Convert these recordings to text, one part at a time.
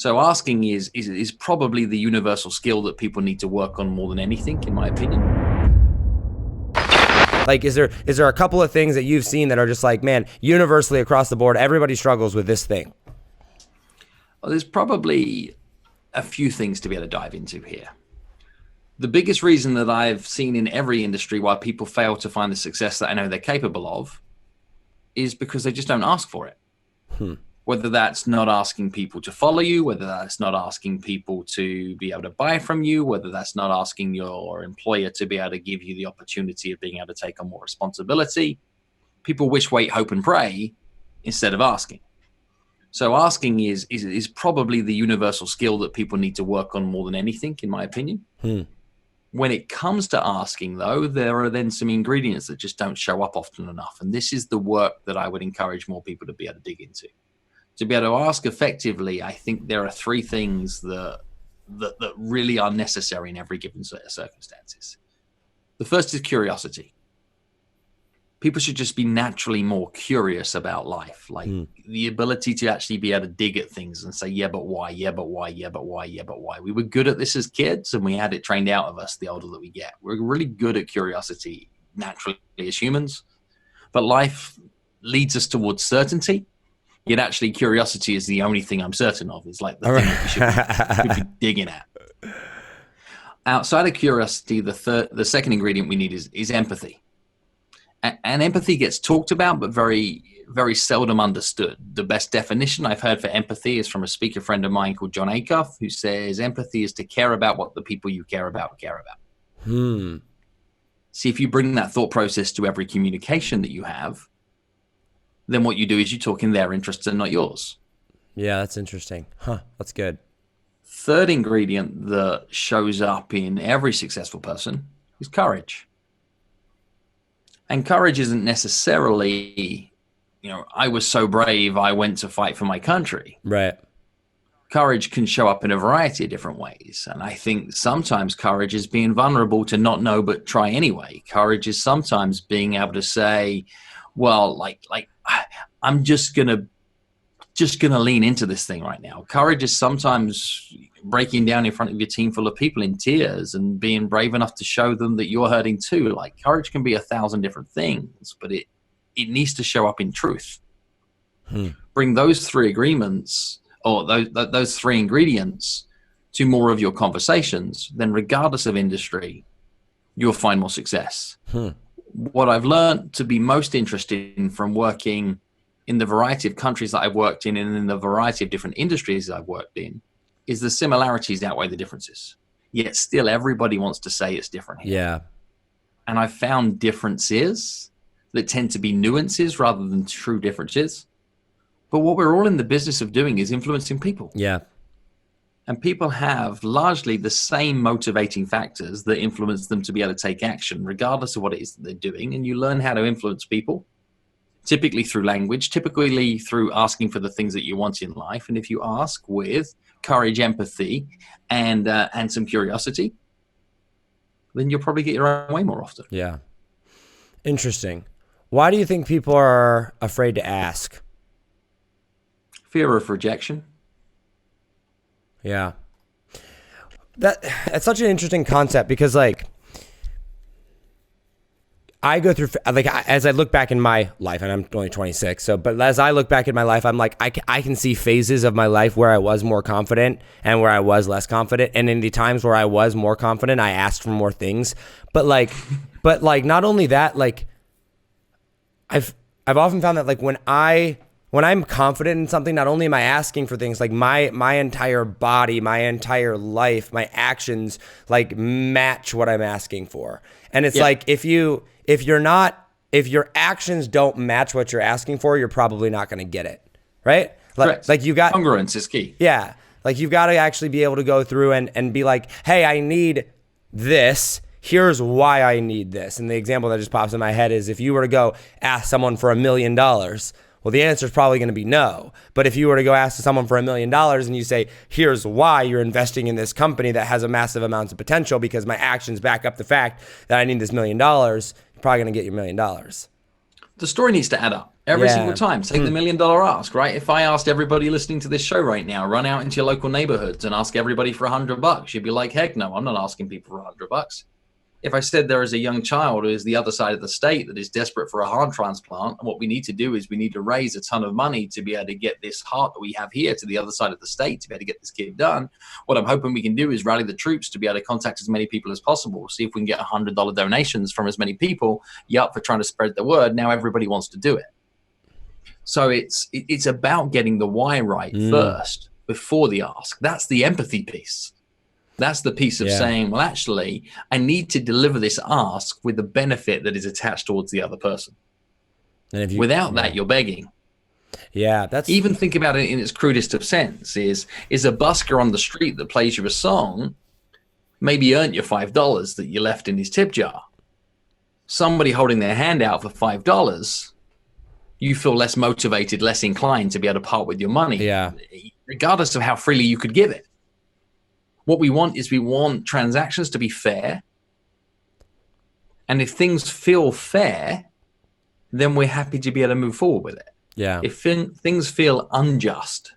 So asking is probably the universal skill that people need to work on more than anything, in my opinion. Like, is there a couple of things that you've seen that are just like, man, universally across the board, everybody struggles with this thing? Well, there's probably a few things to be able to dive into here. The biggest reason that I've seen in every industry why people fail to find the success that I know they're capable of is because they just don't ask for it. Whether that's not asking people to follow you, whether that's not asking people to be able to buy from you, whether that's not asking your employer to be able to give you the opportunity of being able to take on more responsibility. People wish, wait, hope, and pray instead of asking. So asking is probably the universal skill that people need to work on more than anything, in my opinion. When it comes to asking, though, there are then some ingredients that just don't show up often enough. And this is the work that I would encourage more people to be able to dig into. To be able to ask effectively, I think there are three things that really are necessary in every given set of circumstances. The first is curiosity. People should just be naturally more curious about life, like the ability to actually be able to dig at things and say, yeah, but why? Yeah, but why? Yeah, but why? Yeah, but why? We were good at this as kids and we had it trained out of us the older that we get. We're really good at curiosity naturally as humans, but life leads us towards certainty. Yet actually curiosity is the only thing I'm certain of. It's like the thing that we should be digging at. Outside of curiosity, the second ingredient we need is empathy. And empathy gets talked about, but very, very seldom understood. The best definition I've heard for empathy is from a speaker friend of mine called John Acuff, who says empathy is to care about what the people you care about care about. See, if you bring that thought process to every communication that you have, then what you do is you talk in their interests and not yours. Yeah, that's interesting. That's good. Third ingredient that shows up in every successful person is courage. And courage isn't necessarily, I was so brave, I went to fight for my country. Right. Courage can show up in a variety of different ways. And I think sometimes courage is being vulnerable to not know, but try anyway. Courage is sometimes being able to say, well, like I'm just gonna lean into this thing right now. Courage is sometimes breaking down in front of your team full of people in tears and being brave enough to show them that you're hurting too. Like courage can be 1,000 different things, but it needs to show up in truth. Bring those three agreements or those three ingredients to more of your conversations, then regardless of industry, you'll find more success. What I've learned to be most interested in from working in the variety of countries that I've worked in and in the variety of different industries that I've worked in is the similarities outweigh the differences. Yet still everybody wants to say it's different here. Yeah. And I've found differences that tend to be nuances rather than true differences. But what we're all in the business of doing is influencing people. Yeah. And people have largely the same motivating factors that influence them to be able to take action, regardless of what it is that they're doing. And you learn how to influence people, typically through language, typically through asking for the things that you want in life. And if you ask with courage, empathy, and some curiosity, then you'll probably get your own way more often. Yeah. Interesting. Why do you think people are afraid to ask? Fear of rejection. Yeah. That's such an interesting concept because like I go through, like, as I look back in my life, and I'm only 26, but as I look back in my life, I'm like, I can see phases of my life where I was more confident and where I was less confident. And in the times where I was more confident, I asked for more things. But not only that, like, I've often found that, like, when I'm confident in something, not only am I asking for things, like my entire body, my entire life, my actions, like, match what I'm asking for. And it's like, if your actions don't match what you're asking for, you're probably not going to get it. Right? Like you got congruence is key. Yeah. Like you've got to actually be able to go through and be like, hey, I need this. Here's why I need this. And the example that just pops in my head is if you were to go ask someone for $1 million, well, the answer is probably going to be no. But if you were to go ask someone for $1 million and you say, here's why you're investing in this company that has a massive amount of potential because my actions back up the fact that I need this $1 million, you're probably going to get your $1 million. The story needs to add up. Every single Yeah. time. Take the $1 million ask, right? If I asked everybody listening to this show right now, run out into your local neighborhoods and ask everybody for $100, you'd be like, heck no, I'm not asking people for $100. If I said there is a young child who is the other side of the state that is desperate for a heart transplant, and what we need to do is we need to raise a ton of money to be able to get this heart that we have here to the other side of the state to be able to get this kid done. What I'm hoping we can do is rally the troops to be able to contact as many people as possible, see if we can get $100 donations from as many people. You're up for trying to spread the word. Now everybody wants to do it. So it's about getting the why right first before the ask. That's the empathy piece. That's the piece of saying, well, actually, I need to deliver this ask with the benefit that is attached towards the other person. And if without that, you're begging. Yeah, that's even think about it in its crudest of sense. Is a busker on the street that plays you a song maybe earned you $5 that you left in his tip jar. Somebody holding their hand out for $5, you feel less motivated, less inclined to be able to part with your money, regardless of how freely you could give it. What we want is we want transactions to be fair. And if things feel fair, then we're happy to be able to move forward with it. Yeah. If things feel unjust,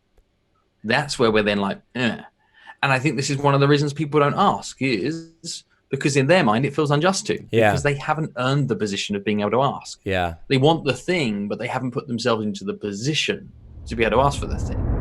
that's where we're then like, eh. And I think this is one of the reasons people don't ask is because in their mind, it feels unjust to. Because they haven't earned the position of being able to ask. Yeah. They want the thing, but they haven't put themselves into the position to be able to ask for the thing.